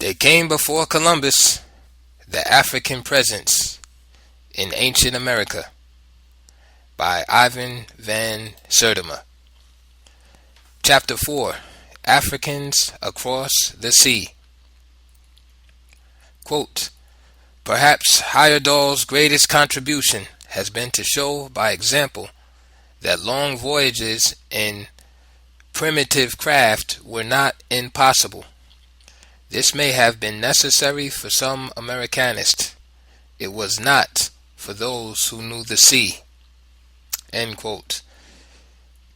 They came before Columbus, the African presence in ancient America, by Ivan van Sertima. Chapter 4. Africans Across the Sea. Quote, perhaps Heyerdahl's greatest contribution has been to show by example that long voyages in primitive craft were not impossible. This may have been necessary for some Americanists. It was not for those who knew the sea. End quote.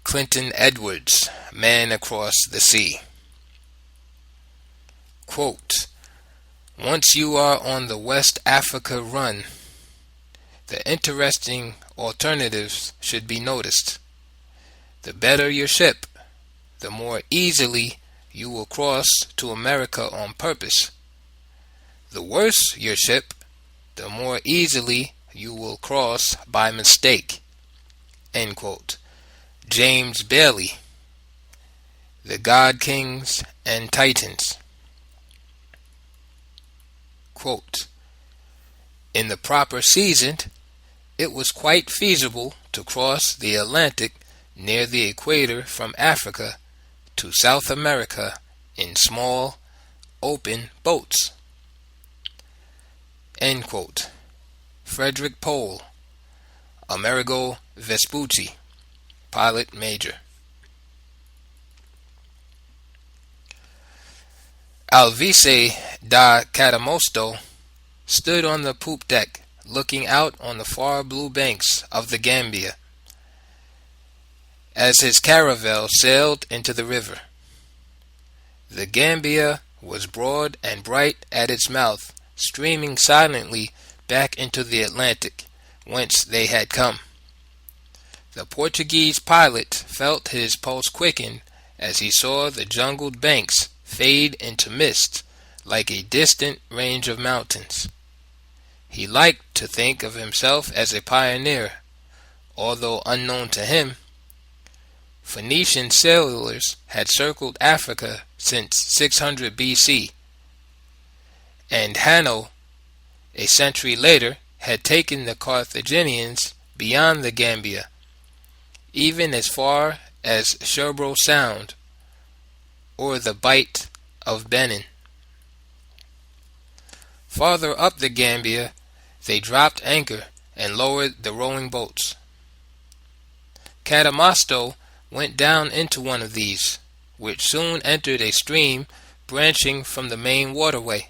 Clinton Edwards, Man Across the Sea. Quote, once you are on the West Africa run, the interesting alternatives should be noticed. The better your ship, the more easily you will cross to America on purpose. The worse your ship, the more easily you will cross by mistake. End quote. James Bailey, The God Kings and Titans. Quote, in the proper season, it was quite feasible to cross the Atlantic near the equator from Africa to South America in small, open boats. End quote. Frederick Pohl, Amerigo Vespucci, Pilot Major. Alvise da Catamosto stood on the poop deck looking out on the far blue banks of the Gambia as his caravel sailed into the river. The Gambia was broad and bright at its mouth, streaming silently back into the Atlantic, whence they had come. The Portuguese pilot felt his pulse quicken as he saw the jungled banks fade into mist like a distant range of mountains. He liked to think of himself as a pioneer, although unknown to him. Phoenician sailors had circled Africa since 600 BC, and Hanno, a century later, had taken the Carthaginians beyond the Gambia, even as far as Sherbro Sound or the Bight of Benin. Farther up the Gambia, they dropped anchor and lowered the rowing boats. Catamosto went down into one of these, which soon entered a stream branching from the main waterway.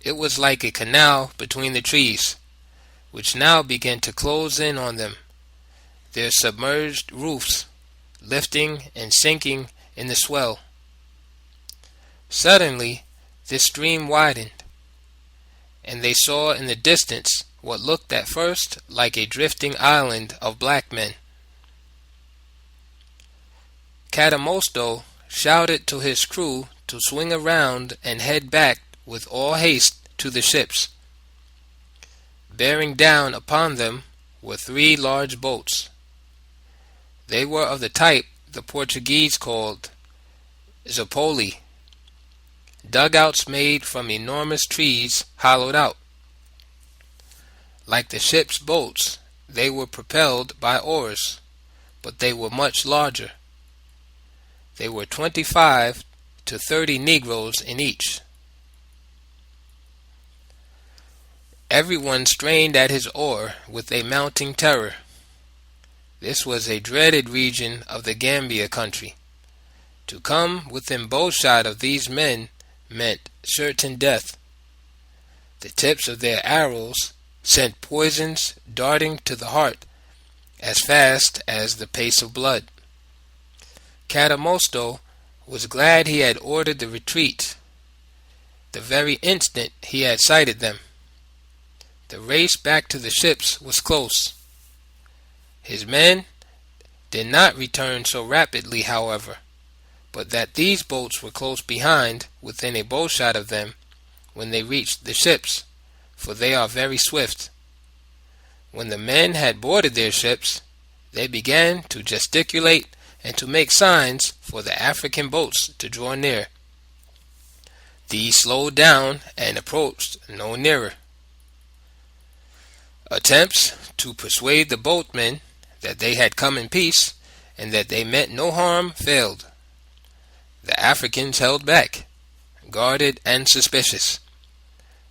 It was like a canal between the trees, which now began to close in on them, their submerged roofs lifting and sinking in the swell. Suddenly, this stream widened, and they saw in the distance what looked at first like a drifting island of black men. Catamosto shouted to his crew to swing around and head back with all haste to the ships. Bearing down upon them were 3 large boats. They were of the type the Portuguese called Zapoli, dugouts made from enormous trees hollowed out. Like the ship's boats, they were propelled by oars, but they were much larger. They were 25 to 30 Negroes in each. Everyone strained at his oar with a mounting terror. This was a dreaded region of the Gambia country. To come within bowshot of these men meant certain death. The tips of their arrows sent poisons darting to the heart as fast as the pace of blood. Catamosto was glad he had ordered the retreat the very instant he had sighted them. The race back to the ships was close. His men did not return so rapidly, however, but that these boats were close behind, within a bowshot of them, when they reached the ships, for they are very swift. When the men had boarded their ships, they began to gesticulate and to make signs for the African boats to draw near. These slowed down and approached no nearer. Attempts to persuade the boatmen that they had come in peace and that they meant no harm failed. The Africans held back, guarded and suspicious.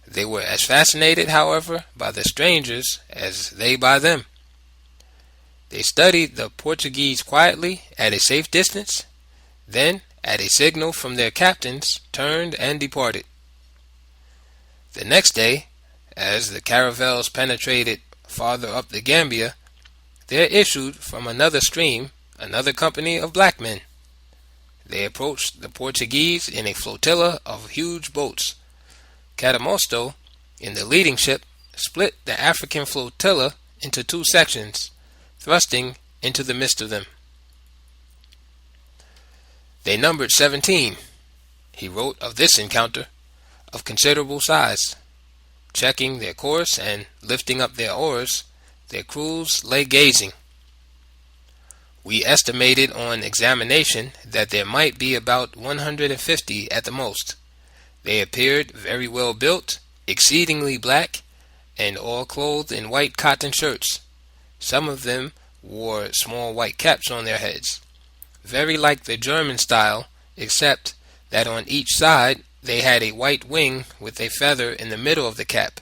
They were as fascinated, however, by the strangers as they by them. They studied the Portuguese quietly at a safe distance, then, at a signal from their captains, turned and departed. The next day, as the caravels penetrated farther up the Gambia, there issued from another stream another company of black men. They approached the Portuguese in a flotilla of huge boats. Cadamosto, in the leading ship, split the African flotilla into two sections, thrusting into the midst of them. They numbered 17. He wrote of this encounter, of considerable size. Checking their course and lifting up their oars, their crews lay gazing. We estimated on examination that there might be about 150 at the most. They appeared very well built, exceedingly black, and all clothed in white cotton shirts. Some of them wore small white caps on their heads, very like the German style, except that on each side they had a white wing with a feather in the middle of the cap,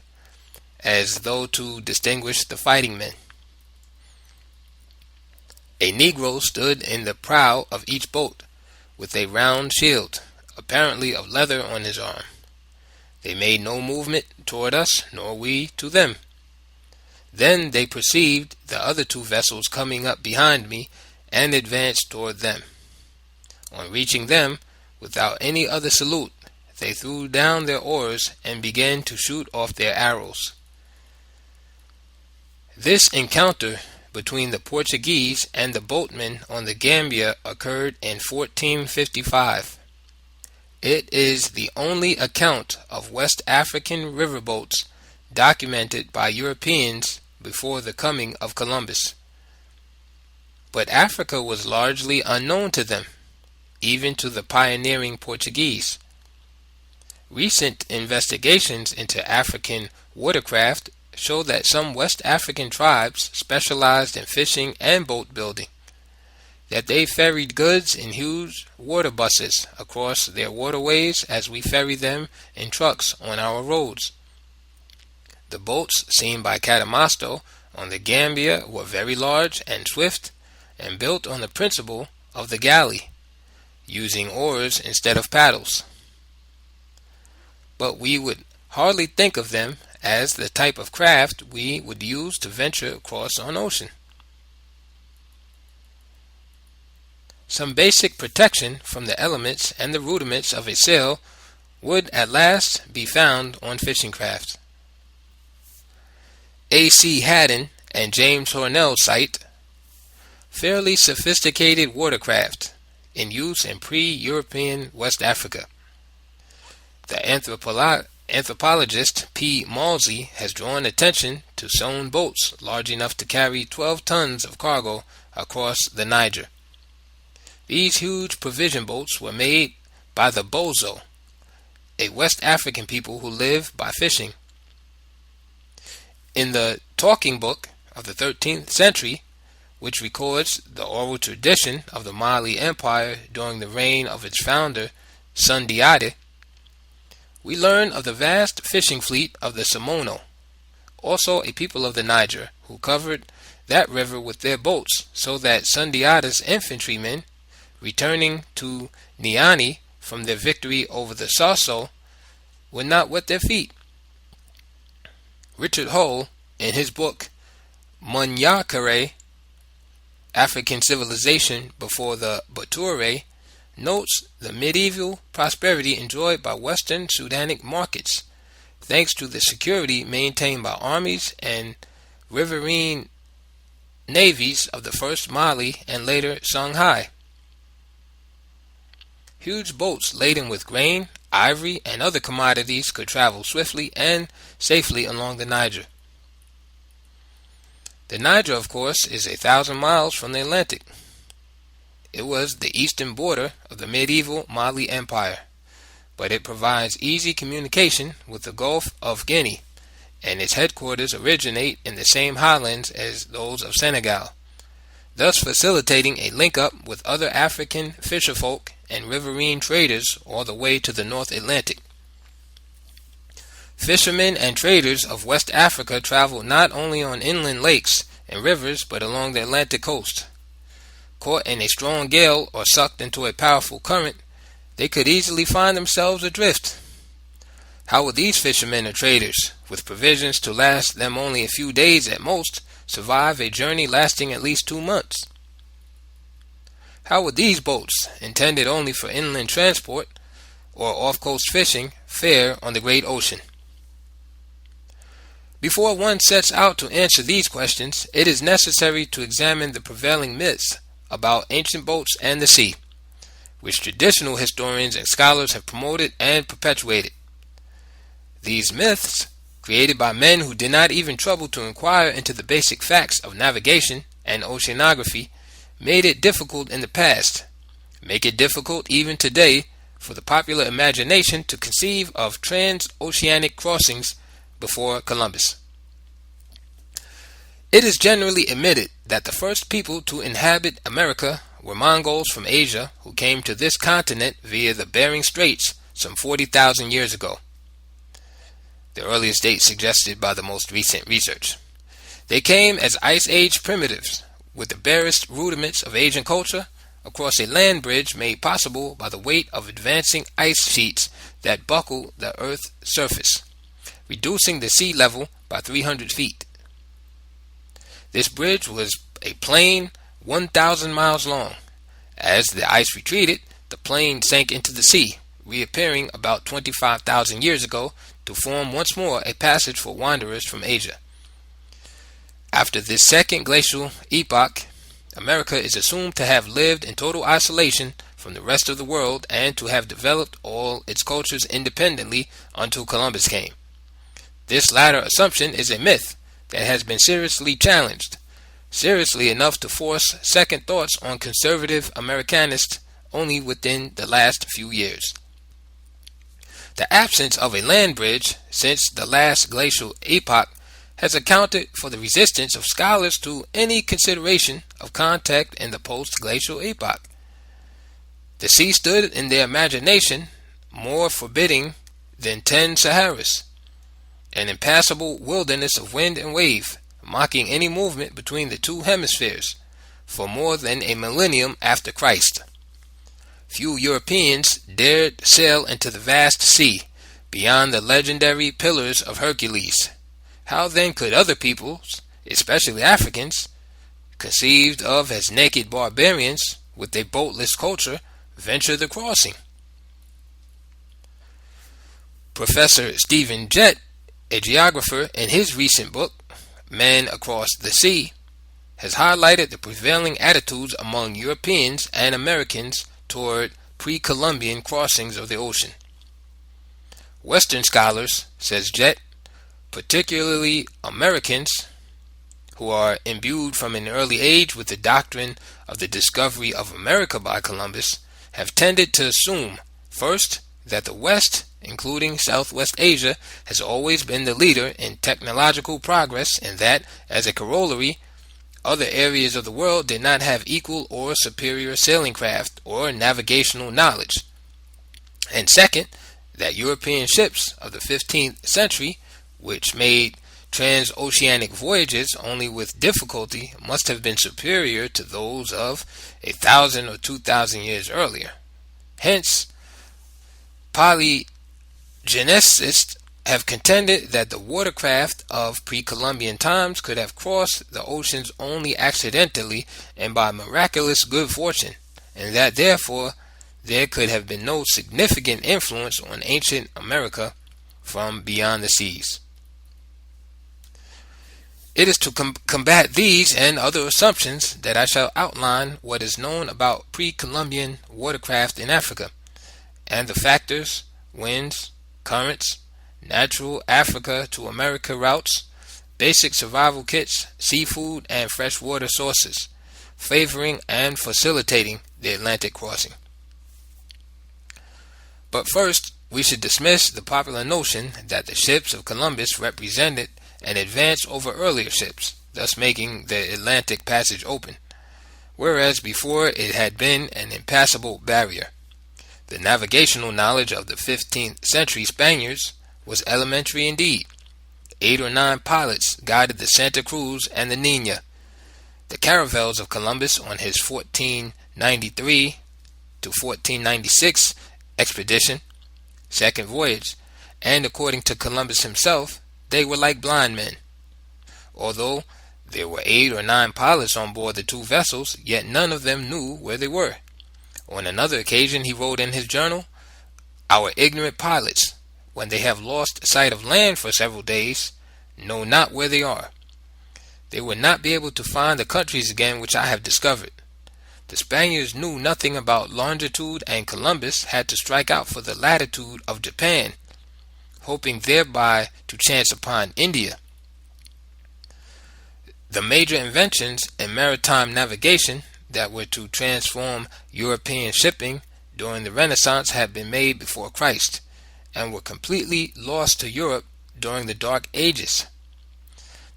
as though to distinguish the fighting men. A Negro stood in the prow of each boat, with a round shield, apparently of leather, on his arm. They made no movement toward us, nor we to them. Then they perceived the other two vessels coming up behind me, and advanced toward them. On reaching them, without any other salute, they threw down their oars and began to shoot off their arrows. This encounter between the Portuguese and the boatmen on the Gambia occurred in 1455. It is the only account of West African riverboats documented by Europeans before the coming of Columbus. But Africa was largely unknown to them, even to the pioneering Portuguese. Recent investigations into African watercraft show that some West African tribes specialized in fishing and boat building, that they ferried goods in huge water buses across their waterways as we ferry them in trucks on our roads. The boats seen by Cadamosto on the Gambia were very large and swift, and built on the principle of the galley, using oars instead of paddles. But we would hardly think of them as the type of craft we would use to venture across an ocean. Some basic protection from the elements and the rudiments of a sail would at last be found on fishing craft. A.C. Haddon and James Hornell cite fairly sophisticated watercraft in use in pre-European West Africa. The anthropologist P. Malsey has drawn attention to sewn boats large enough to carry 12 tons of cargo across the Niger. These huge provision boats were made by the Bozo, a West African people who live by fishing. In the Talking Book of the 13th century, which records the oral tradition of the Mali Empire during the reign of its founder, Sundiata, we learn of the vast fishing fleet of the Somono, also a people of the Niger, who covered that river with their boats, so that Sundiata's infantrymen, returning to Niani from their victory over the Sasso, would not wet their feet. Richard Hull, in his book Munyakare, African Civilization Before the Bature, notes the medieval prosperity enjoyed by Western Sudanic markets, thanks to the security maintained by armies and riverine navies of the first Mali and later Songhai. Huge boats laden with grain, ivory, and other commodities could travel swiftly and safely along the Niger. The Niger, of course, is 1,000 miles from the Atlantic. It was the eastern border of the medieval Mali Empire, but it provides easy communication with the Gulf of Guinea, and its headquarters originate in the same highlands as those of Senegal, thus facilitating a link-up with other African fisherfolk and riverine traders all the way to the North Atlantic. Fishermen and traders of West Africa traveled not only on inland lakes and rivers but along the Atlantic coast. Caught in a strong gale or sucked into a powerful current, they could easily find themselves adrift. How would these fishermen or traders, with provisions to last them only a few days at most, survive a journey lasting at least 2 months? How would these boats, intended only for inland transport or off-coast fishing, fare on the great ocean? Before one sets out to answer these questions, it is necessary to examine the prevailing myths about ancient boats and the sea, which traditional historians and scholars have promoted and perpetuated. These myths, created by men who did not even trouble to inquire into the basic facts of navigation and oceanography, made it difficult in the past, make it difficult even today for the popular imagination to conceive of transoceanic crossings before Columbus. It is generally admitted that the first people to inhabit America were Mongols from Asia who came to this continent via the Bering Straits some 40,000 years ago, the earliest date suggested by the most recent research. They came as Ice Age primitives with the barest rudiments of Asian culture across a land bridge made possible by the weight of advancing ice sheets that buckle the Earth's surface, reducing the sea level by 300 feet. This bridge was a plain 1,000 miles long. As the ice retreated, the plain sank into the sea, reappearing about 25,000 years ago to form once more a passage for wanderers from Asia. After this second glacial epoch, America is assumed to have lived in total isolation from the rest of the world and to have developed all its cultures independently until Columbus came. This latter assumption is a myth that has been seriously challenged, seriously enough to force second thoughts on conservative Americanists only within the last few years. The absence of a land bridge since the last glacial epoch has accounted for the resistance of scholars to any consideration of contact in the post-glacial epoch. The sea stood in their imagination more forbidding than 10 Saharas, an impassable wilderness of wind and wave, mocking any movement between the two hemispheres, for more than a millennium after Christ. Few Europeans dared sail into the vast sea, beyond the legendary Pillars of Hercules. How then could other peoples, especially Africans, conceived of as naked barbarians with a boatless culture, venture the crossing? Professor Stephen Jett, a geographer, in his recent book, Men Across the Sea, has highlighted the prevailing attitudes among Europeans and Americans toward pre-Columbian crossings of the ocean. Western scholars, says Jett, particularly Americans, who are imbued from an early age with the doctrine of the discovery of America by Columbus, have tended to assume, first, that the West, including Southwest Asia, has always been the leader in technological progress, and that, as a corollary, other areas of the world did not have equal or superior sailing craft or navigational knowledge. And second, that European ships of the 15th century, which made transoceanic voyages only with difficulty, must have been superior to those of 1,000 or 2,000 years earlier. Hence, polygeneticists have contended that the watercraft of pre-Columbian times could have crossed the oceans only accidentally and by miraculous good fortune, and that therefore there could have been no significant influence on ancient America from beyond the seas. It is to combat these and other assumptions that I shall outline what is known about pre-Columbian watercraft in Africa, and the factors, winds, currents, natural Africa to America routes, basic survival kits, seafood, and freshwater sources, favoring and facilitating the Atlantic crossing. But first, we should dismiss the popular notion that the ships of Columbus represented an advance over earlier ships, thus making the Atlantic Passage open, whereas before it had been an impassable barrier. The navigational knowledge of the 15th century Spaniards was elementary indeed. 8 or 9 pilots guided the Santa Cruz and the Nina. The caravels of Columbus on his 1493 to 1496 expedition, second voyage, and according to Columbus himself, they were like blind men. Although there were 8 or 9 pilots on board the 2 vessels, yet none of them knew where they were. On another occasion he wrote in his journal, "Our ignorant pilots, when they have lost sight of land for several days, know not where they are. They will not be able to find the countries again which I have discovered." The Spaniards knew nothing about longitude, and Columbus had to strike out for the latitude of Japan, hoping thereby to chance upon India. The major inventions in maritime navigation that were to transform European shipping during the Renaissance had been made before Christ, and were completely lost to Europe during the Dark Ages.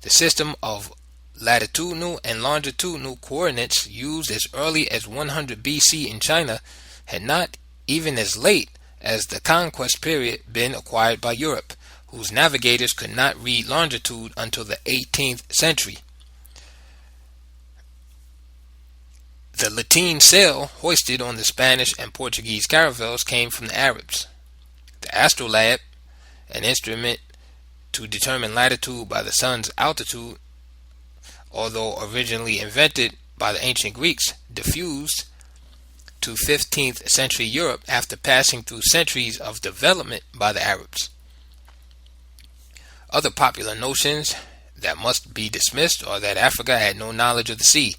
The system of latitudinal and longitudinal coordinates used as early as 100 BC in China had not, even as late as the conquest period, been acquired by Europe, whose navigators could not read longitude until the 18th century. The lateen sail hoisted on the Spanish and Portuguese caravels came from the Arabs. The astrolabe, an instrument to determine latitude by the sun's altitude, although originally invented by the ancient Greeks, diffused to 15th century Europe after passing through centuries of development by the Arabs. Other popular notions that must be dismissed are that Africa had no knowledge of the sea,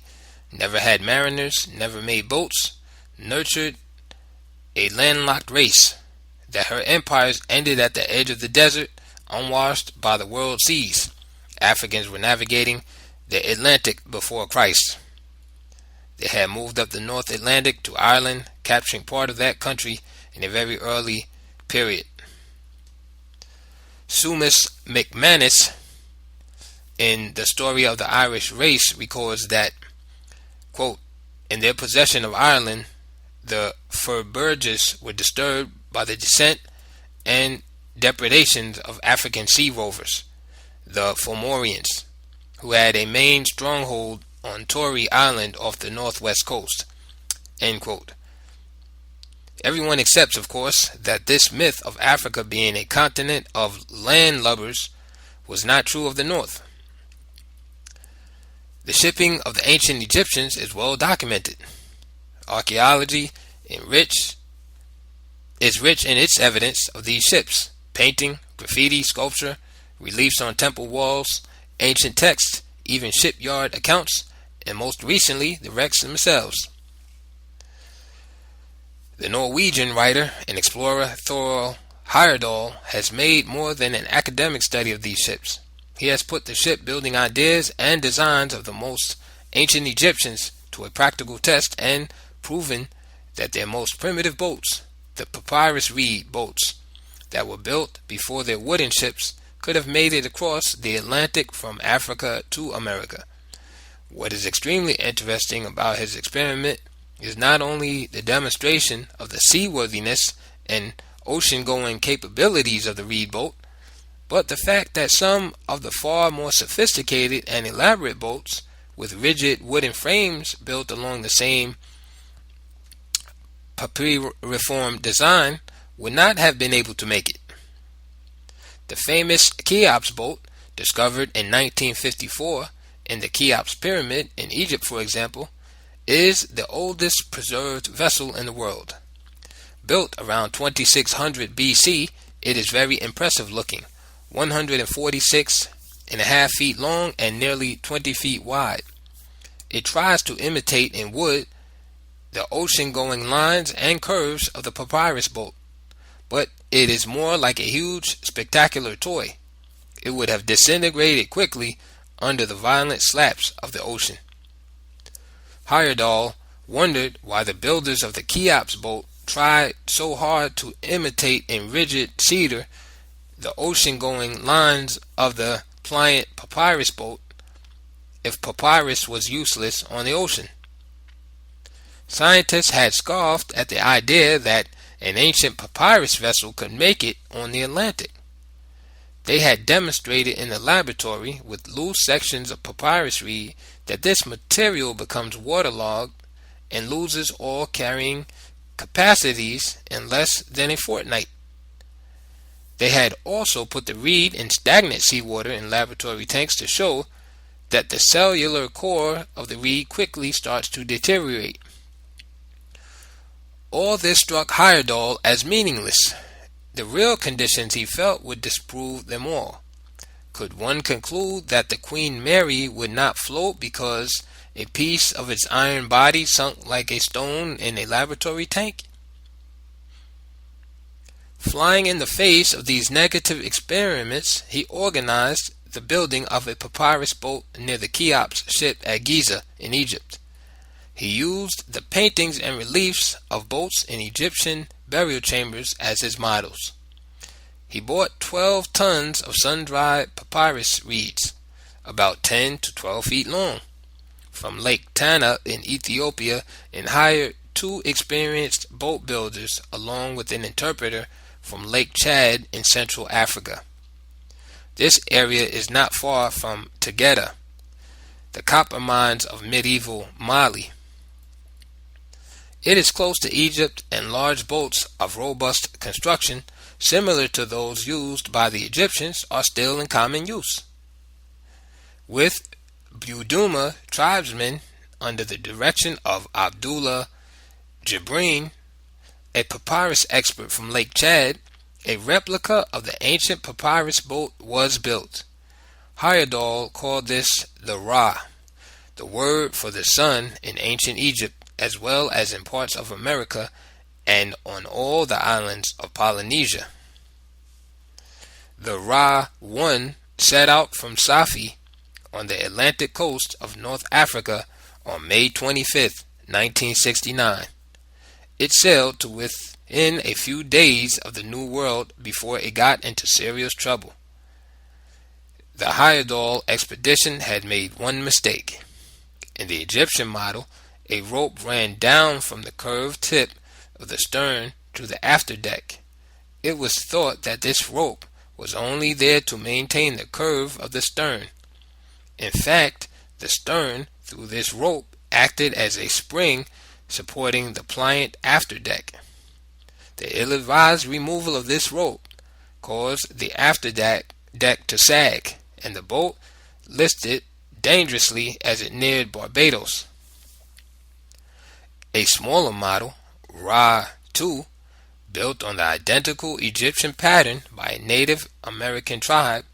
never had mariners, never made boats, nurtured a landlocked race, that her empires ended at the edge of the desert, unwashed by the world seas. Africans were navigating the Atlantic before Christ. They had moved up the North Atlantic to Ireland, capturing part of that country in a very early period. Sumas McManus, in The Story of the Irish Race, records that, quote, "In their possession of Ireland, the Furburges were disturbed by the descent and depredations of African sea rovers, the Fomorians, who had a main stronghold on Tory Island off the northwest coast." End quote. Everyone accepts, of course, that this myth of Africa being a continent of landlubbers was not true of the north. The shipping of the ancient Egyptians is well documented. Archaeology is rich in its evidence of these ships: painting, graffiti, sculpture, reliefs on temple walls, ancient texts, even shipyard accounts, and most recently the wrecks themselves. The Norwegian writer and explorer Thor Heyerdahl has made more than an academic study of these ships. He has put the shipbuilding ideas and designs of the most ancient Egyptians to a practical test and proven that their most primitive boats, the papyrus reed boats that were built before their wooden ships, could have made it across the Atlantic from Africa to America. What is extremely interesting about his experiment is not only the demonstration of the seaworthiness and ocean-going capabilities of the reed boat, but the fact that some of the far more sophisticated and elaborate boats with rigid wooden frames built along the same papyriform design would not have been able to make it. The famous Cheops boat, discovered in 1954 in the Cheops Pyramid in Egypt, for example, is the oldest preserved vessel in the world. Built around 2600 BC, it is very impressive looking, 146.5 feet long and nearly 20 feet wide. It tries to imitate in wood the ocean-going lines and curves of the papyrus boat, but it is more like a huge, spectacular toy. It would have disintegrated quickly under the violent slaps of the ocean. Heyerdahl wondered why the builders of the Cheops boat tried so hard to imitate in rigid cedar the ocean-going lines of the pliant papyrus boat if papyrus was useless on the ocean. Scientists had scoffed at the idea that an ancient papyrus vessel could make it on the Atlantic. They had demonstrated in the laboratory with loose sections of papyrus reed that this material becomes waterlogged and loses all carrying capacities in less than a fortnight. They had also put the reed in stagnant seawater in laboratory tanks to show that the cellular core of the reed quickly starts to deteriorate. All this struck Heyerdahl as meaningless. The real conditions he felt would disprove them all. Could one conclude that the Queen Mary would not float because a piece of its iron body sunk like a stone in a laboratory tank? Flying in the face of these negative experiments, he organized the building of a papyrus boat near the Cheops ship at Giza in Egypt. He used the paintings and reliefs of boats in Egyptian burial chambers as his models. He bought 12 tons of sun-dried papyrus reeds, about 10 to 12 feet long, from Lake Tana in Ethiopia, and hired 2 experienced boat builders along with an interpreter from Lake Chad in Central Africa. This area is not far from Tegeta, the copper mines of medieval Mali. It is close to Egypt, and large boats of robust construction, similar to those used by the Egyptians, are still in common use. With Buduma tribesmen under the direction of Abdullah Jibreen, a papyrus expert from Lake Chad, a replica of the ancient papyrus boat was built. Heyerdahl called this the Ra, the word for the sun in ancient Egypt, as well as in parts of America and on all the islands of Polynesia. The Ra-1 set out from Safi on the Atlantic coast of North Africa on May 25, 1969. It sailed to within a few days of the New World before it got into serious trouble. The Heyerdahl expedition had made one mistake. In the Egyptian model, a rope ran down from the curved tip of the stern to the afterdeck. It was thought that this rope was only there to maintain the curve of the stern. In fact, the stern, through this rope, acted as a spring supporting the pliant afterdeck. The ill-advised removal of this rope caused the afterdeck to sag, and the boat listed dangerously as it neared Barbados. A smaller model, Ra-2, built on the identical Egyptian pattern by a Native American tribe,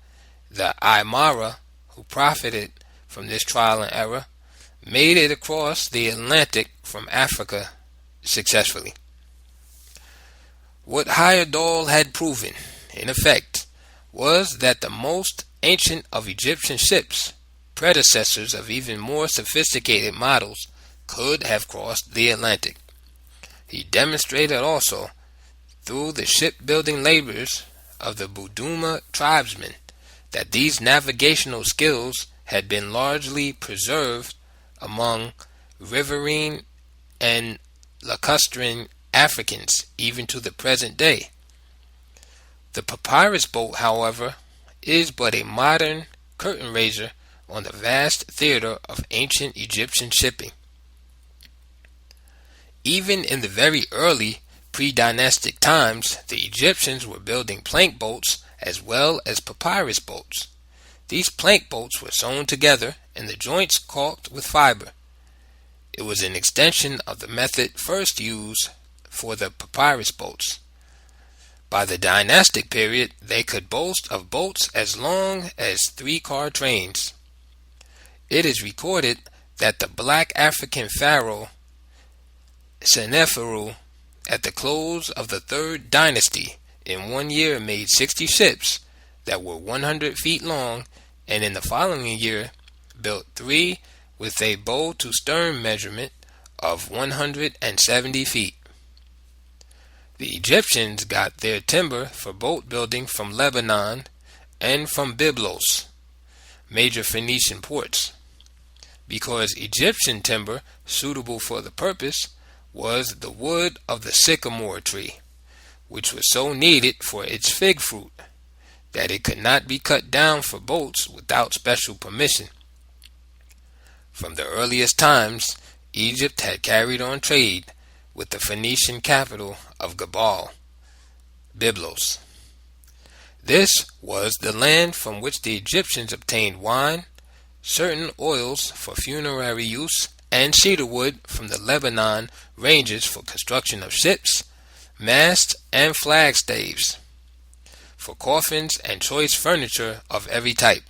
the Aymara, who profited from this trial and error, made it across the Atlantic from Africa successfully. What Heyerdahl had proven, in effect, was that the most ancient of Egyptian ships, predecessors of even more sophisticated models, could have crossed the Atlantic. He demonstrated also, through the shipbuilding labors of the Buduma tribesmen, that these navigational skills had been largely preserved among riverine and lacustrine Africans even to the present day. The papyrus boat, however, is but a modern curtain raiser on the vast theater of ancient Egyptian shipping. Even in the very early pre-dynastic times, the Egyptians were building plank boats as well as papyrus boats. These plank boats were sewn together and the joints caulked with fiber. It was an extension of the method first used for the papyrus boats. By the dynastic period, they could boast of boats as long as 3-car trains. It is recorded that the black African pharaoh Seneferu, at the close of the 3rd dynasty, in 1 year made 60 ships that were 100 feet long, and in the following year built 3 with a bow to stern measurement of 170 feet. The Egyptians got their timber for boat building from Lebanon and from Byblos, major Phoenician ports, because Egyptian timber suitable for the purpose was the wood of the sycamore tree, which was so needed for its fig fruit that it could not be cut down for boats without special permission. From the earliest times, Egypt had carried on trade with the Phoenician capital of Gabal, Byblos. This was the land from which the Egyptians obtained wine, certain oils for funerary use, and cedar wood from the Lebanon ranges for construction of ships, masts, and flagstaves, for coffins and choice furniture of every type.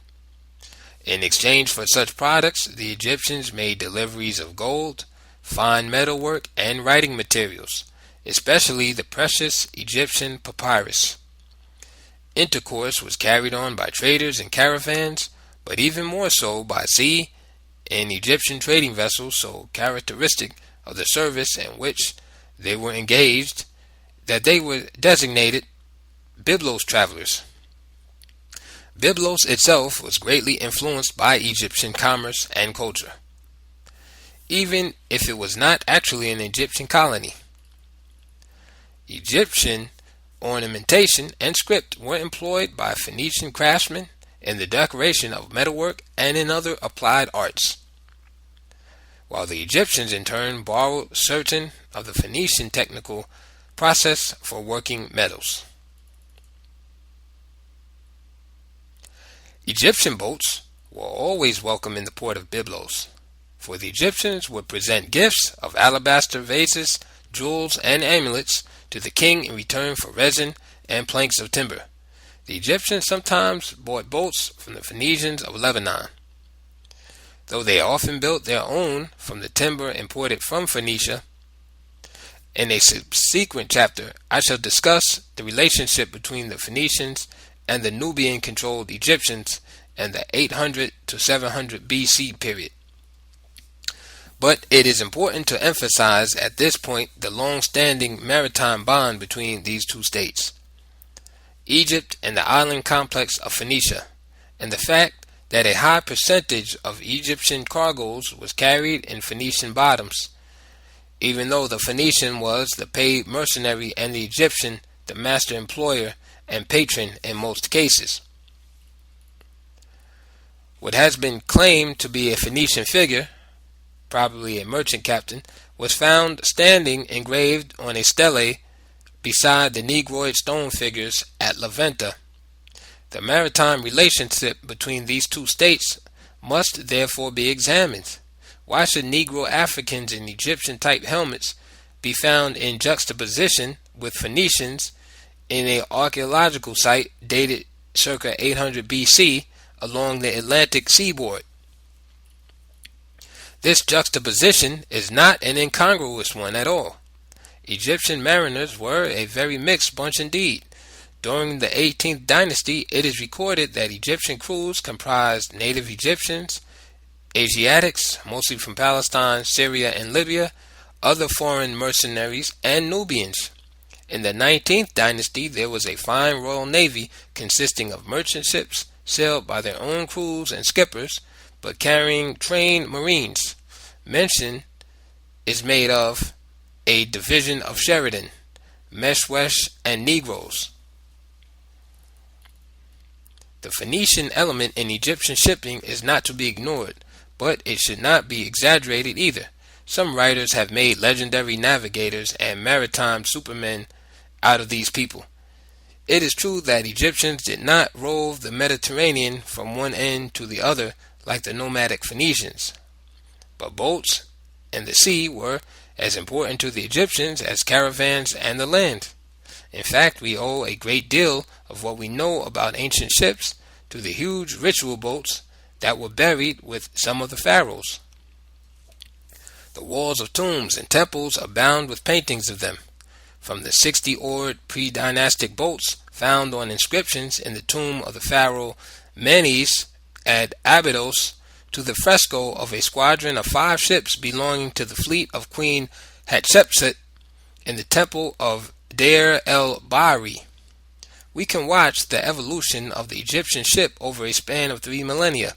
In exchange for such products, the Egyptians made deliveries of gold, fine metalwork, and writing materials, especially the precious Egyptian papyrus. Intercourse was carried on by traders in caravans, but even more so by sea in Egyptian trading vessels so characteristic of the service in which they were engaged that they were designated Byblos travelers. Byblos itself was greatly influenced by Egyptian commerce and culture, even if it was not actually an Egyptian colony. Egyptian ornamentation and script were employed by Phoenician craftsmen in the decoration of metalwork and in other applied arts, while the Egyptians in turn borrowed certain of the Phoenician technical process for working metals. Egyptian boats were always welcome in the port of Byblos, for the Egyptians would present gifts of alabaster vases, jewels, and amulets to the king in return for resin and planks of timber. The Egyptians sometimes bought boats from the Phoenicians of Lebanon, though they often built their own from the timber imported from Phoenicia. In a subsequent chapter, I shall discuss the relationship between the Phoenicians and the Nubian-controlled Egyptians in the 800 to 700 BC period. But it is important to emphasize at this point the long-standing maritime bond between these two states, Egypt and the island complex of Phoenicia, and the fact that a high percentage of Egyptian cargoes was carried in Phoenician bottoms, even though the Phoenician was the paid mercenary and the Egyptian the master employer and patron in most cases. What has been claimed to be a Phoenician figure, probably a merchant captain, was found standing engraved on a stele beside the Negroid stone figures at La Venta. The maritime relationship between these two states must therefore be examined. Why should Negro Africans in Egyptian-type helmets be found in juxtaposition with Phoenicians in an archaeological site dated circa 800 BC along the Atlantic seaboard? This juxtaposition is not an incongruous one at all. Egyptian mariners were a very mixed bunch indeed. During the 18th dynasty, it is recorded that Egyptian crews comprised native Egyptians, Asiatics, mostly from Palestine, Syria, and Libya, other foreign mercenaries, and Nubians. In the 19th dynasty, there was a fine royal navy consisting of merchant ships sailed by their own crews and skippers, but carrying trained marines. Mention is made of a division of Sheridan, Meshwesh, and Negroes. The Phoenician element in Egyptian shipping is not to be ignored, but it should not be exaggerated either. Some writers have made legendary navigators and maritime supermen out of these people. It is true that Egyptians did not rove the Mediterranean from one end to the other like the nomadic Phoenicians, but boats and the sea were as important to the Egyptians as caravans and the land. In fact, we owe a great deal of what we know about ancient ships to the huge ritual boats that were buried with some of the pharaohs. The walls of tombs and temples abound with paintings of them, from the 60-oared pre-dynastic boats found on inscriptions in the tomb of the pharaoh Menes at Abydos to the fresco of a squadron of 5 ships belonging to the fleet of Queen Hatshepsut in the temple of Deir el-Bahari. We can watch the evolution of the Egyptian ship over a span of 3 millennia.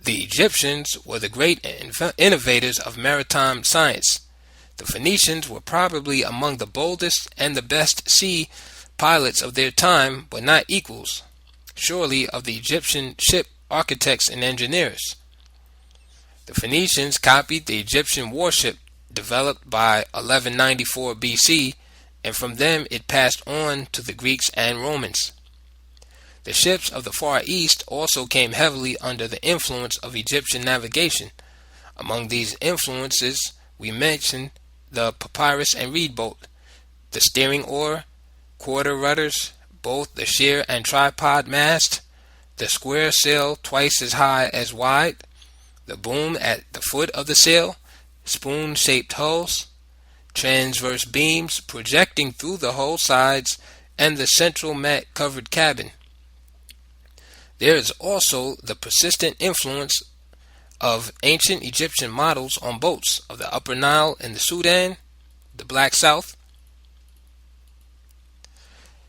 The Egyptians were the great innovators of maritime science. The Phoenicians were probably among the boldest and the best sea pilots of their time, but not equals, surely, of the Egyptian ship architects and engineers. The Phoenicians copied the Egyptian warship developed by 1194 BC, and from them it passed on to the Greeks and Romans. The ships of the Far East also came heavily under the influence of Egyptian navigation. Among these influences we mention the papyrus and reed boat, the steering oar, quarter rudders, both the sheer and tripod mast, the square sail twice as high as wide, the boom at the foot of the sail, spoon-shaped hulls, transverse beams projecting through the hull sides, and the central mat-covered cabin. There is also the persistent influence of ancient Egyptian models on boats of the Upper Nile and the Sudan, the Black South.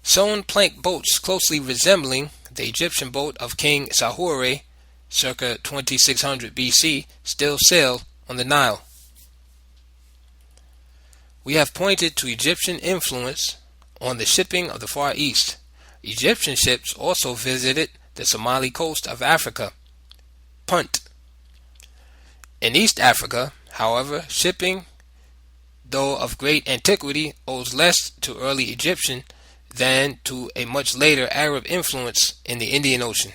Sewn plank boats closely resembling the Egyptian boat of King Sahure, circa 2600 BC, still sail on the Nile. We have pointed to Egyptian influence on the shipping of the Far East. Egyptian ships also visited the Somali coast of Africa, Punt. In East Africa, however, shipping, though of great antiquity, owes less to early Egyptian than to a much later Arab influence in the Indian Ocean.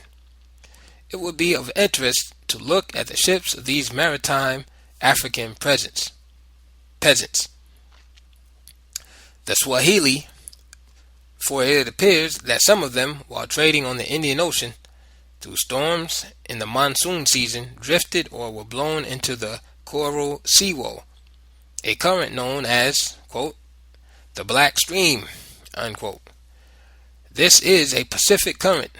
It would be of interest to look at the ships of these maritime African peasants. The Swahili, for it appears that some of them, while trading on the Indian Ocean, through storms in the monsoon season, drifted or were blown into the Koro Siwo, a current known as, quote, the Black Stream, unquote. This is a Pacific current,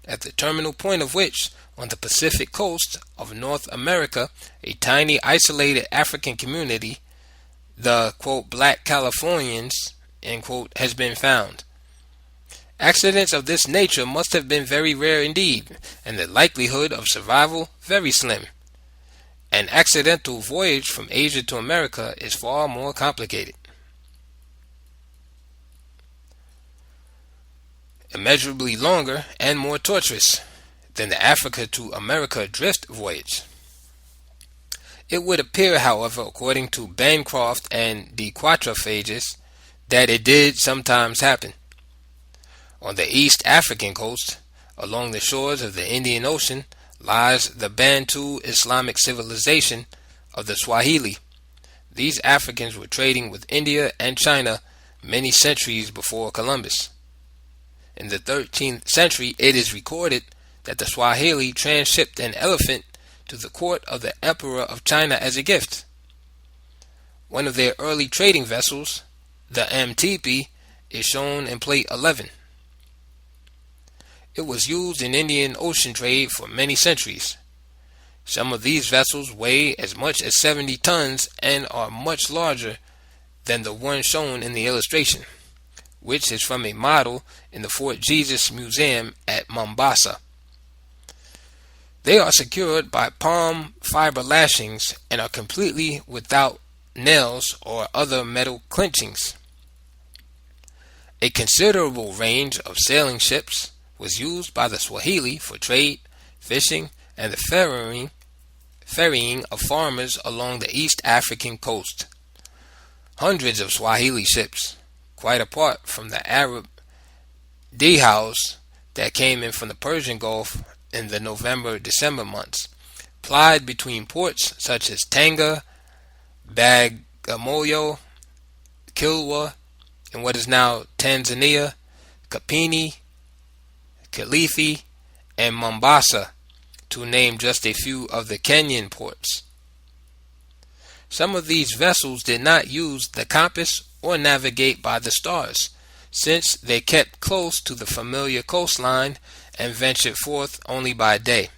at the terminal point of which, on the Pacific coast of North America, a tiny isolated African community, the, quote, Black Californians, end quote, has been found. Accidents of this nature must have been very rare indeed, and the likelihood of survival very slim. An accidental voyage from Asia to America is far more complicated. Immeasurably longer and more tortuous than the Africa to America drift voyage. It would appear, however, according to Bancroft and de Quatrefages, that it did sometimes happen. On the East African coast, along the shores of the Indian Ocean, lies the Bantu Islamic civilization of the Swahili. These Africans were trading with India and China many centuries before Columbus. In the 13th century, it is recorded that the Swahili transshipped an elephant to the court of the Emperor of China as a gift. One of their early trading vessels, the Mtepi, is shown in Plate 11. It was used in Indian Ocean trade for many centuries. Some of these vessels weigh as much as 70 tons and are much larger than the one shown in the illustration, which is from a model in the Fort Jesus Museum at Mombasa. They are secured by palm fiber lashings and are completely without nails or other metal clinchings. A considerable range of sailing ships was used by the Swahili for trade, fishing, and the ferrying of farmers along the East African coast. Hundreds of Swahili ships, quite apart from the Arab dhows that came in from the Persian Gulf in the November-December months, plied between ports such as Tanga, Bagamoyo, Kilwa, in what is now Tanzania, Kapini, Kilifi, and Mombasa, to name just a few of the Kenyan ports. Some of these vessels did not use the compass or navigate by the stars, since they kept close to the familiar coastline and ventured forth only by day.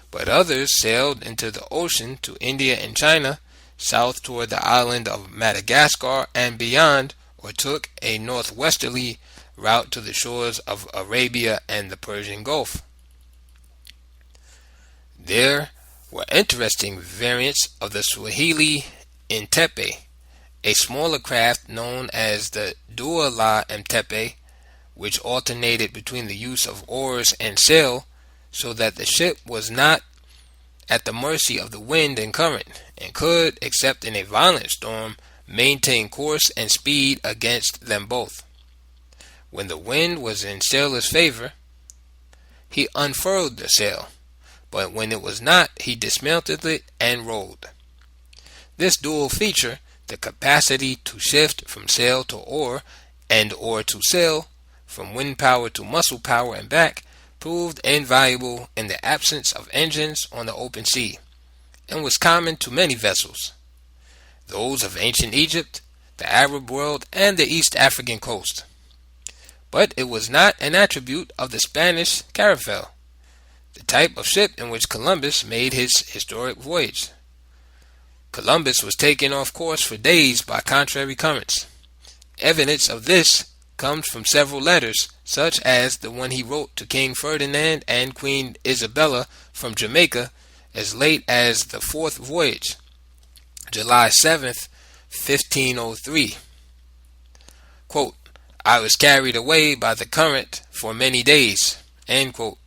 But others sailed into the ocean to India and China, south toward the island of Madagascar and beyond or took a northwesterly route to the shores of Arabia and the Persian Gulf. There were interesting variants of the Swahili Mtepe, a smaller craft known as the Dua la Mtepe, which alternated between the use of oars and sail so that the ship was not at the mercy of the wind and current, and could, except in a violent storm, maintain course and speed against them both. When the wind was in sailor's favor, he unfurled the sail, but when it was not, he dismantled it and rowed. This dual feature, the capacity to shift from sail to oar and oar to sail, from wind power to muscle power and back, proved invaluable in the absence of engines on the open sea, and was common to many vessels, those of ancient Egypt, the Arab world, and the East African coast. But it was not an attribute of the Spanish caravel, the type of ship in which Columbus made his historic voyage. Columbus was taken off course for days by contrary currents. Evidence of this comes from several letters, such as the one he wrote to King Ferdinand and Queen Isabella from Jamaica as late as the fourth voyage, July 7th, 1503. Quote, "I was carried away by the current for many days." End quote.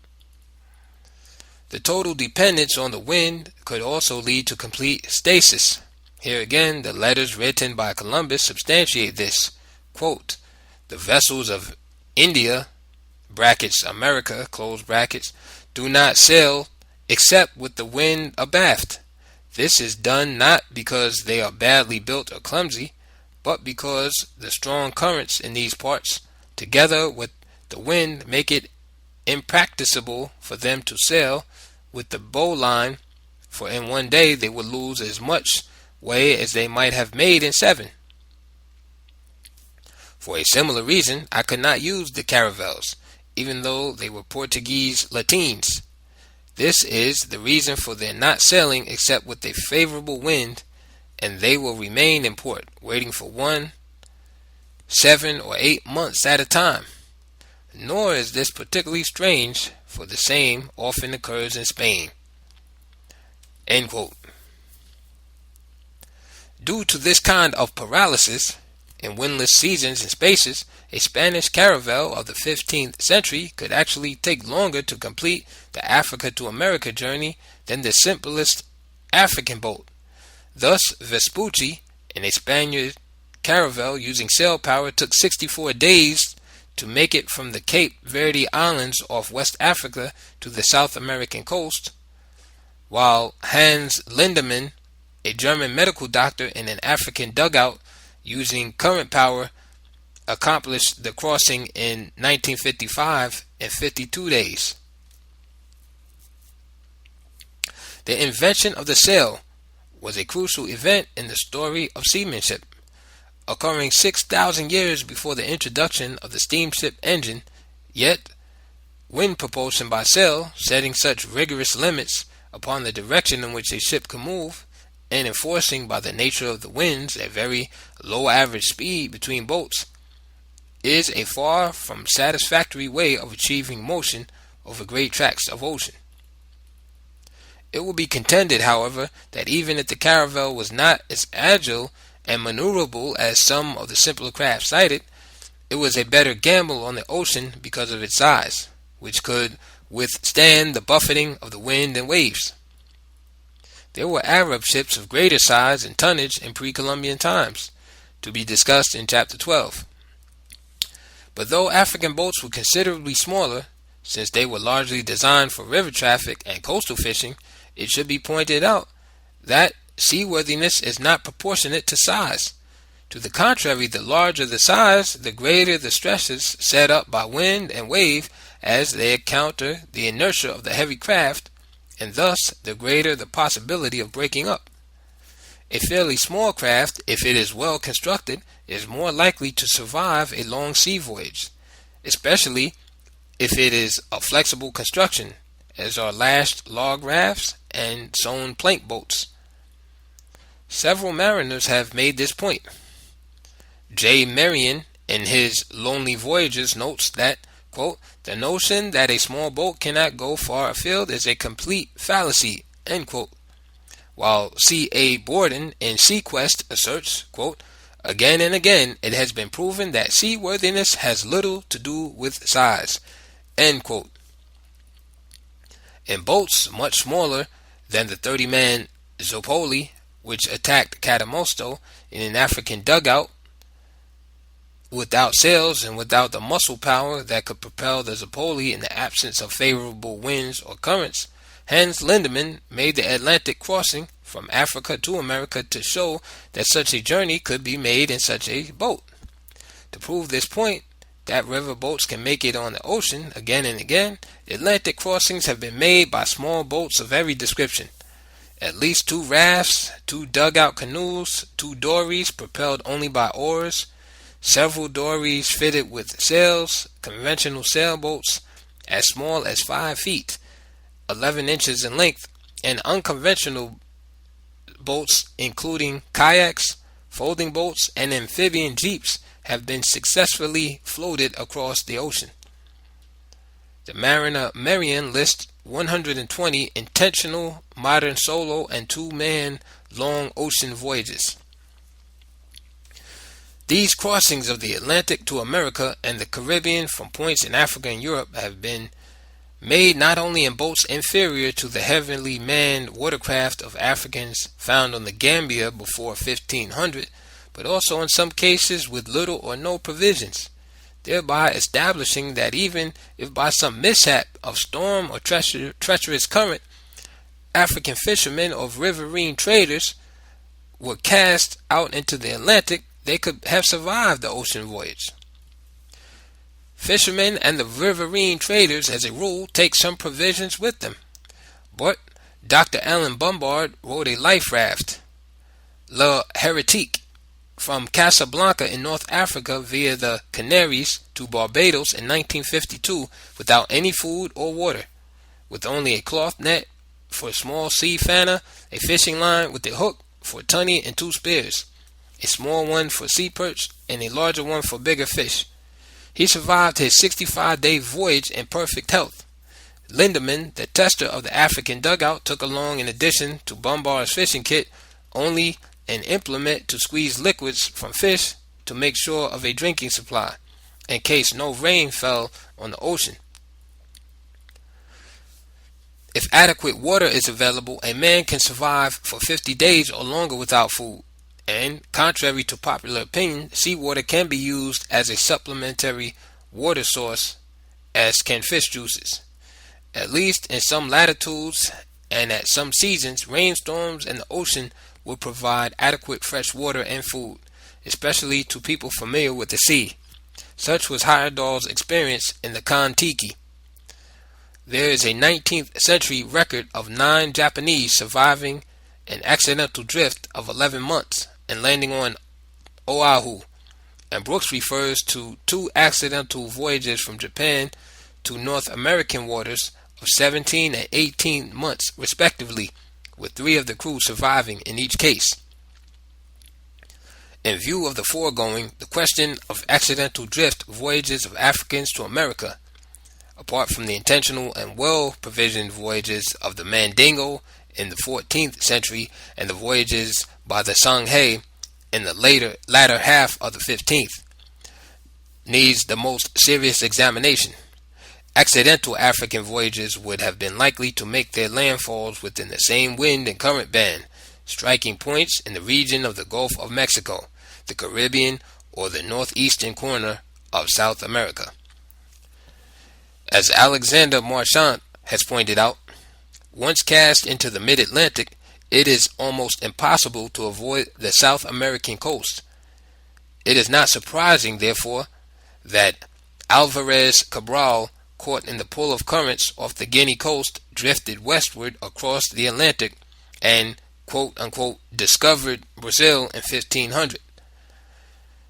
The total dependence on the wind could also lead to complete stasis. Here again, the letters written by Columbus substantiate this. Quote, "The vessels of India (brackets America) close brackets, do not sail except with the wind abaft. This is done not because they are badly built or clumsy, but because the strong currents in these parts, together with the wind, make it impracticable for them to sail with the bowline, for in one day they would lose as much way as they might have made in 7. For a similar reason, I could not use the caravels, even though they were Portuguese Latines. This is the reason for their not sailing except with a favorable wind, and they will remain in port, waiting for 1, 7, or 8 months at a time. Nor is this particularly strange, for the same often occurs in Spain." End quote. Due to this kind of paralysis, in windless seasons and spaces, a Spanish caravel of the 15th century could actually take longer to complete the Africa to America journey than the simplest African boat. Thus, Vespucci, in a Spaniard caravel using sail power, took 64 days to make it from the Cape Verde Islands off West Africa to the South American coast, while Hans Lindemann, a German medical doctor in an African dugout using current power, accomplished the crossing in 1955 in 52 days. The invention of the sail was a crucial event in the story of seamanship, occurring 6,000 years before the introduction of the steamship engine, yet wind propulsion by sail, setting such rigorous limits upon the direction in which a ship could move, and enforcing by the nature of the winds a very low average speed between boats, is a far from satisfactory way of achieving motion over great tracts of ocean. It will be contended, however, that even if the caravel was not as agile and maneuverable as some of the simpler craft cited, it was a better gamble on the ocean because of its size, which could withstand the buffeting of the wind and waves. There were Arab ships of greater size and tonnage in pre-Columbian times, to be discussed in chapter 12. But though African boats were considerably smaller, since they were largely designed for river traffic and coastal fishing, it should be pointed out that seaworthiness is not proportionate to size. To the contrary, the larger the size, the greater the stresses set up by wind and wave as they encounter the inertia of the heavy craft, and thus the greater the possibility of breaking up. A fairly small craft, if it is well constructed, is more likely to survive a long sea voyage, especially if it is of flexible construction, as are lashed log rafts and sewn plank boats. Several mariners have made this point. J. Marion, in his Lonely Voyages, notes that, quote, the notion that a small boat cannot go far afield is a complete fallacy, end quote. While C. A. Borden in Seaquest asserts, quote, again and again it has been proven that seaworthiness has little to do with size, end quote. In boats much smaller than the 30-man Zopoli, which attacked Catamosto in an African dugout, without sails and without the muscle power that could propel the Zopoli in the absence of favorable winds or currents, Hans Lindemann made the Atlantic crossing from Africa to America to show that such a journey could be made in such a boat. To prove this point, that river boats can make it on the ocean again and again, Atlantic crossings have been made by small boats of every description. At least 2 rafts, 2 dugout canoes, 2 dories propelled only by oars, several dories fitted with sails, conventional sailboats as small as 5 feet, 11 inches in length, and unconventional boats including kayaks, folding boats, and amphibian jeeps have been successfully floated across the ocean. The Mariner Marion lists 120 intentional modern solo and 2-man long ocean voyages. These crossings of the Atlantic to America and the Caribbean from points in Africa and Europe have been made not only in boats inferior to the heavily manned watercraft of Africans found on the Gambia before 1500, but also in some cases with little or no provisions, thereby establishing that even if by some mishap of storm or treacherous current, African fishermen or riverine traders were cast out into the Atlantic, they could have survived the ocean voyage. Fishermen and the riverine traders, as a rule, take some provisions with them. But Dr. Alan Bombard wrote a life raft, La Hérétique, from Casablanca in North Africa via the Canaries to Barbados in 1952 without any food or water, with only a cloth net for a small sea fanner, a fishing line with a hook for tunny and 2 spears, a small one for sea perch, and a larger one for bigger fish. He survived his 65-day voyage in perfect health. Lindemann, the tester of the African dugout, took along, in addition to Bombard's fishing kit, only an implement to squeeze liquids from fish to make sure of a drinking supply, in case no rain fell on the ocean. If adequate water is available, a man can survive for 50 days or longer without food. And, contrary to popular opinion, seawater can be used as a supplementary water source, as can fish juices. At least in some latitudes and at some seasons, rainstorms in the ocean will provide adequate fresh water and food, especially to people familiar with the sea. Such was Heyerdahl's experience in the Kon-Tiki. There is a 19th century record of 9 Japanese surviving an accidental drift of 11 months and landing on Oahu, and Brooks refers to 2 accidental voyages from Japan to North American waters of 17 and 18 months respectively, with 3 of the crew surviving in each case. In view of the foregoing, the question of accidental drift voyages of Africans to America, apart from the intentional and well-provisioned voyages of the Mandingo in the 14th century and the voyages by the Songhay in the latter half of the 15th, needs the most serious examination. Accidental African voyages would have been likely to make their landfalls within the same wind and current band, striking points in the region of the Gulf of Mexico, the Caribbean, or the northeastern corner of South America. As Alexander Marchant has pointed out, once cast into the mid-Atlantic, it is almost impossible to avoid the South American coast. It is not surprising, therefore, that Alvarez Cabral, caught in the pull of currents off the Guinea coast, drifted westward across the Atlantic and quote-unquote discovered Brazil in 1500.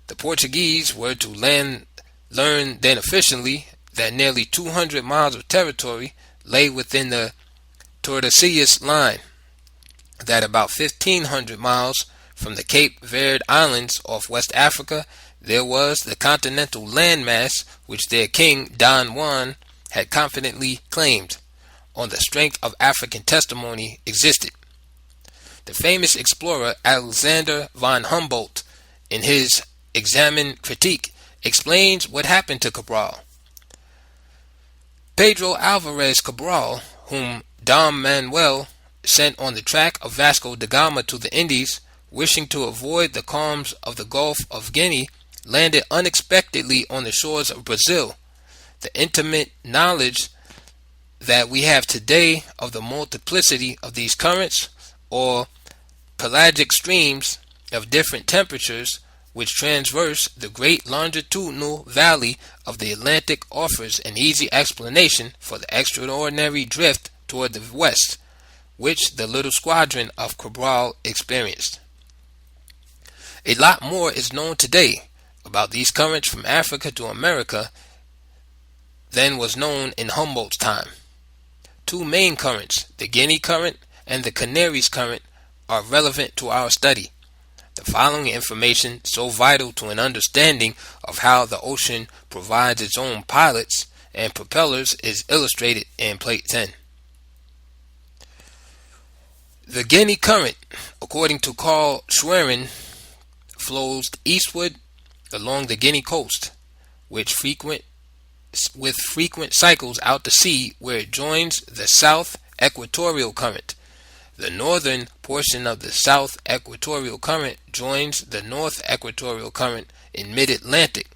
The Portuguese were to learn then officially that nearly 200 miles of territory lay within the Tordesillas line, that about 1,500 miles from the Cape Verde Islands off West Africa there was the continental landmass which their king Don Juan had confidently claimed, on the strength of African testimony, existed. The famous explorer Alexander von Humboldt, in his examined critique, explains what happened to Cabral. Pedro Alvarez Cabral, whom Dom Manuel sent on the track of Vasco da Gama to the Indies, wishing to avoid the calms of the Gulf of Guinea, landed unexpectedly on the shores of Brazil. The intimate knowledge that we have today of the multiplicity of these currents, or pelagic streams of different temperatures, which traverse the great longitudinal valley of the Atlantic, offers an easy explanation for the extraordinary drift toward the west, which the little squadron of Cabral experienced. A lot more is known today about these currents from Africa to America than was known in Humboldt's time. Two main currents, the Guinea current and the Canaries current, are relevant to our study. The following information, so vital to an understanding of how the ocean provides its own pilots and propellers, is illustrated in Plate 10. The Guinea current, according to Carl Schwerin, flows eastward along the Guinea coast, with frequent cycles out to sea, where it joins the South Equatorial Current. The northern portion of the South Equatorial Current joins the North Equatorial Current in mid-Atlantic,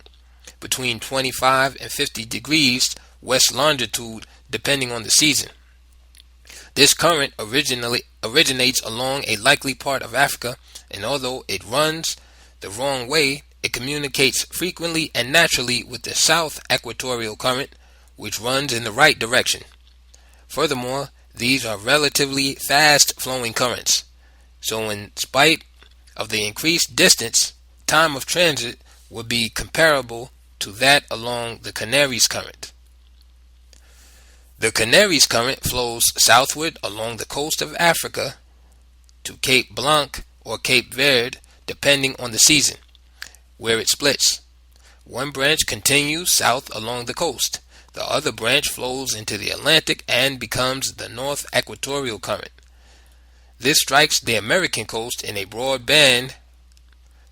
between 25 and 50 degrees west longitude, depending on the season. This current originates along a likely part of Africa, and although it runs the wrong way, it communicates frequently and naturally with the South Equatorial Current, which runs in the right direction. Furthermore, these are relatively fast-flowing currents, so in spite of the increased distance, time of transit would be comparable to that along the Canaries current. The Canaries current flows southward along the coast of Africa to Cape Blanc or Cape Verde, depending on the season, where it splits. One branch continues south along the coast. The other branch flows into the Atlantic and becomes the North Equatorial Current. This strikes the American coast in a broad band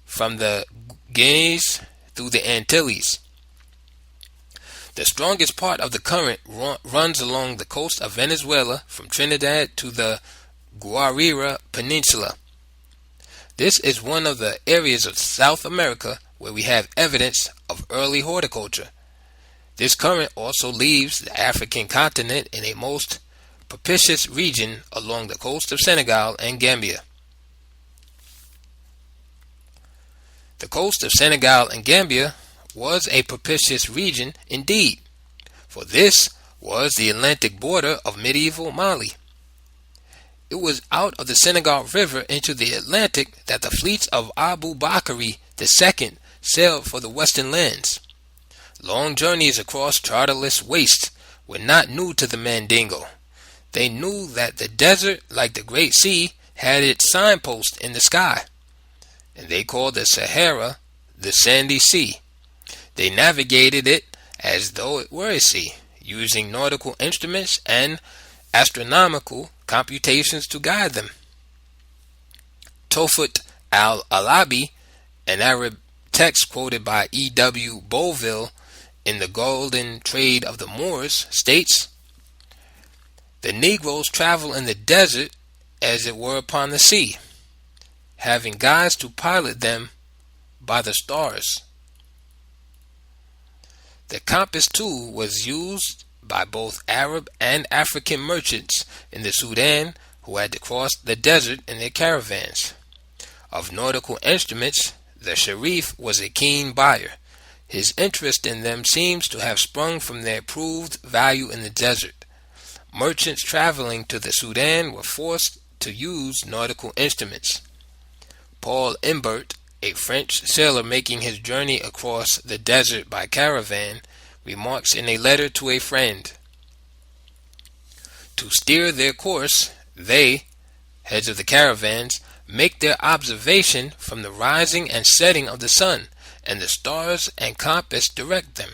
from the Guineas through the Antilles. The strongest part of the current runs along the coast of Venezuela from Trinidad to the Guarira Peninsula. This is one of the areas of South America where we have evidence of early horticulture. This current also leaves the African continent in a most propitious region along the coast of Senegal and Gambia. The coast of Senegal and Gambia was a propitious region indeed, for this was the Atlantic border of medieval Mali. It was out of the Senegal River into the Atlantic that the fleets of Abu Bakari II sailed for the western lands. Long journeys across charterless wastes were not new to the Mandingo. They knew that the desert, like the Great Sea, had its signpost in the sky, and they called the Sahara the Sandy Sea. They navigated it as though it were a sea, using nautical instruments and astronomical computations to guide them. Tofut al-Alabi, an Arab text quoted by E.W. Boville in The Golden Trade of the Moors, states, "The Negroes travel in the desert as it were upon the sea, having guides to pilot them by the stars." The compass too was used by both Arab and African merchants in the Sudan who had to cross the desert in their caravans. Of nautical instruments, the Sharif was a keen buyer. His interest in them seems to have sprung from their proved value in the desert. Merchants traveling to the Sudan were forced to use nautical instruments. Paul Imbert, a French sailor making his journey across the desert by caravan, remarks in a letter to a friend, "To steer their course, they, heads of the caravans, make their observation from the rising and setting of the sun, and the stars and compass direct them.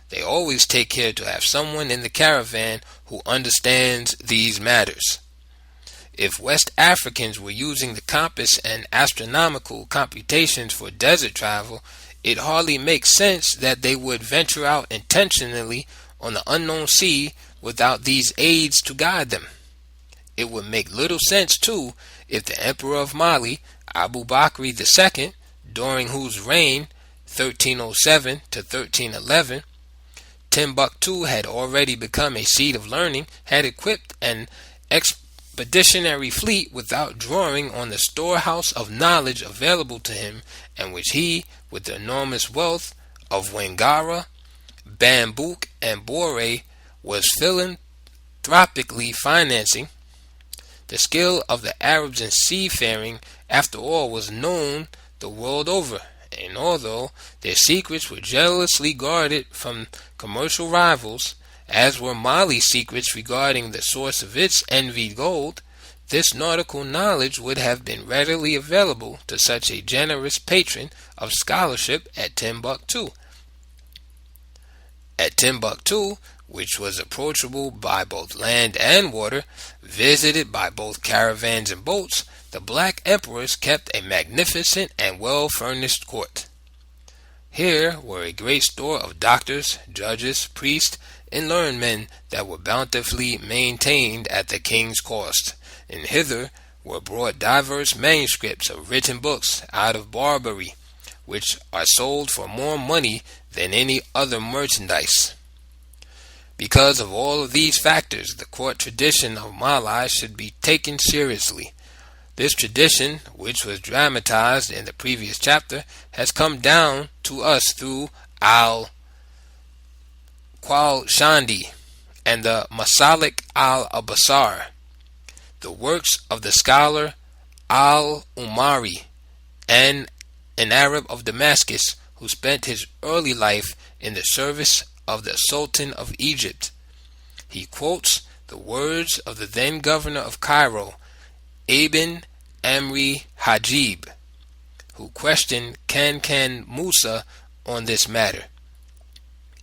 They always take care to have someone in the caravan who understands these matters. If West Africans were using the compass and astronomical computations for desert travel, it hardly makes sense that they would venture out intentionally on the unknown sea without these aids to guide them. It would make little sense, too, if the Emperor of Mali, Abu Bakr II, during whose reign, 1307 to 1311, Timbuktu had already become a seat of learning, had equipped an expeditionary fleet without drawing on the storehouse of knowledge available to him, and which he, with the enormous wealth of Wangara, Bambouk, and Bore, was philanthropically financing. The skill of the Arabs in seafaring, after all, was known the world over, and although their secrets were jealously guarded from commercial rivals, as were Mali's secrets regarding the source of its envied gold, this nautical knowledge would have been readily available to such a generous patron of scholarship at Timbuktu. At Timbuktu, which was approachable by both land and water, visited by both caravans and boats, the black emperors kept a magnificent and well-furnished court. Here were a great store of doctors, judges, priests, and learned men that were bountifully maintained at the king's cost, and hither were brought diverse manuscripts of written books out of Barbary, which are sold for more money than any other merchandise. Because of all of these factors, the court tradition of Mali should be taken seriously. This tradition, which was dramatized in the previous chapter, has come down to us through Al-Qualshandi and the Masalik al-Abasar, the works of the scholar Al-Umari, and an Arab of Damascus who spent his early life in the service of the Sultan of Egypt. He quotes the words of the then governor of Cairo, Ibn Amri Hajib, who questioned Kankan Musa on this matter.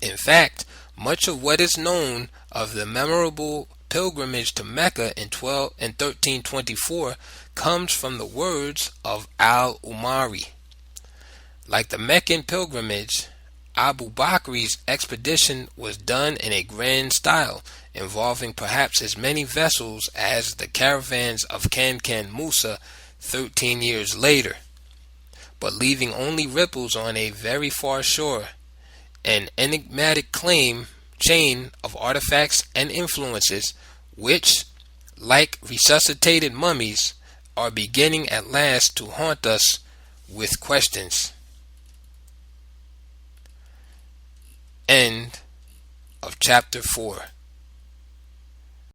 In fact, much of what is known of the memorable pilgrimage to Mecca in 1324 comes from the words of Al-Umari. Like the Meccan pilgrimage, Abu Bakr's expedition was done in a grand style, involving perhaps as many vessels as the caravans of Kankan Musa 13 years later, but leaving only ripples on a very far shore, an enigmatic chain of artifacts and influences which, like resuscitated mummies, are beginning at last to haunt us with questions. End of chapter 4.